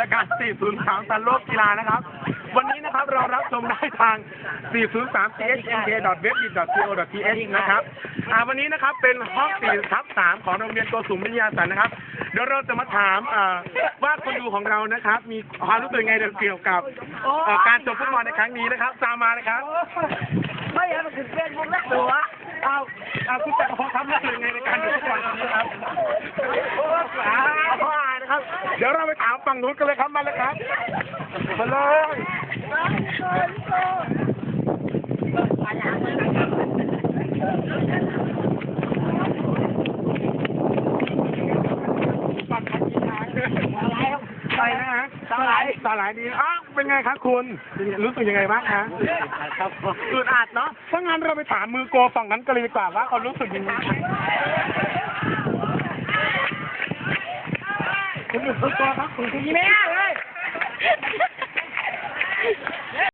รายการ 403 ซันโลกกีฬานะครับ วันนี้นะครับเรารับชมได้ทาง 403thmk.webit.co.th นะครับวันนี้นะครับเป็นห้อง 4/3 ของโรงเรียนโกสุมวิทยาสันนะครับ เดี๋ยวเราจะมาถามว่าคนดูของเรานะครับ มีความรู้สึกไงเกี่ยวกับการจบฟุตบอลในครั้งนี้นะครับตามมาเลยครับไม่เอาถึงเป็นมุมนักตัวคุณจักรพงศ์ครับรู้สึกไงในการจบฟุตบอลครั้งนี้ครับนะครับเดี๋ยวเราไปถามฝั่งนู้นกันเลยครับมาเลยครับมาเลยไปนะฮะตาไหลดีเป็นไงครับคุณรู้สึกยังไงบ้างคะครับอึดอัดเนาะถ้างั้นเราไปถามมือโกฝั่งนั้นกันเลยดีกว่าว่าเขารู้สึกยังไงคุณมือโกครับคุณแม่เลย